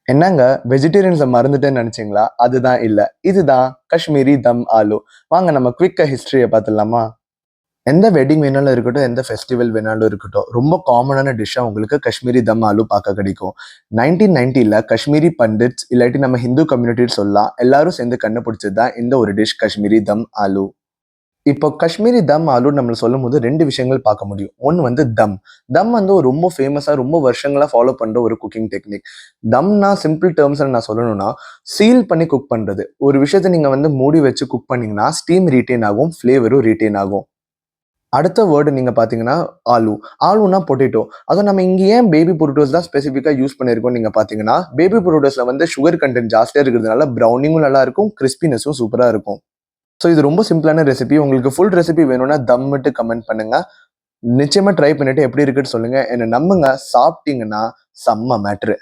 என்னங்க வெஜிடேரியன்ஸ மறந்துட்டேன்னு நெனச்சீங்களா? அதுதான் இல்ல. இதுதான் காஷ்மீரி தம் ஆலு. வாங்க நம்ம குயிக்கா ஹிஸ்டரிய பாத்துடலாமா? எந்த வெட்டிங் வேணாலும் இருக்கட்டும், எந்த ஃபெஸ்டிவல் வேணாலும் இருக்கட்டும், ரொம்ப காமனான டிஷ்ஷா உங்களுக்கு காஷ்மீரி தம் ஆலு பாக்க கிடைக்கும். 1990ல காஷ்மீரி பண்டிட்ஸ் இல்லாட்டி நம்ம ஹிந்து கம்யூனிட்டின்னு சொல்லலாம். எல்லாரும் சேர்ந்து கண்டுபிடிச்சது தான் இந்த ஒரு டிஷ் காஷ்மீரி தம் ஆலு. இப்போ காஷ்மீரி தம் ஆலுன்னு நம்ம சொல்லும்போது 2 விஷயங்கள் பார்க்க முடியும். ஒண்ணு வந்து தம். தம் வந்து ஒரு ரொம்ப ஃபேமஸா ரொம்ப வருஷங்களா ஃபாலோ பண்ற ஒரு குக்கிங் டெக்னிக். தம்னா சிம்பிள் டெர்ம்ஸ்ல நான் சொல்லணும்னா, சீல் பண்ணி குக் பண்றது. ஒரு விஷயத்த நீங்க வந்து மூடி வச்சு குக் பண்ணீங்கன்னா, ஸ்டீம் ரீட்டெயின் ஆகும், ஃப்ளேவரும் ரீட்டெயின் ஆகும். அடுத்த வேர்ட் நீங்க பார்த்தீங்கன்னா, ஆலு. ஆலுன்னா பொட்டேட்டோ. அதுவும் நம்ம இங்க ஏன் பேபி பொட்டேட்டோஸ் தான் ஸ்பெசிஃபிக்கா யூஸ் பண்ணியிருக்கோம்னு நீங்க பார்த்தீங்கன்னா, பேபி பொட்டேட்டோஸ்ல வந்து சுகர் கன்டென்ட் ஜாஸ்தியா இருக்கிறதுனால ப்ரௌனிங்கும் நல்லா இருக்கும், கிரிஸ்பினஸும் சூப்பரா இருக்கும். ஸோ இது ரொம்ப சிம்பிளான ரெசிபி. உங்களுக்கு ஃபுல் ரெசிபி வேணும்னா தம்மிட்டு கமெண்ட் பண்ணுங்க. நிச்சயமா ட்ரை பண்ணிட்டு எப்படி இருக்குன்னு சொல்லுங்க. என்ன நம்புங்க, சாப்பிட்டீங்கன்னா செம்ம மேட்ரு.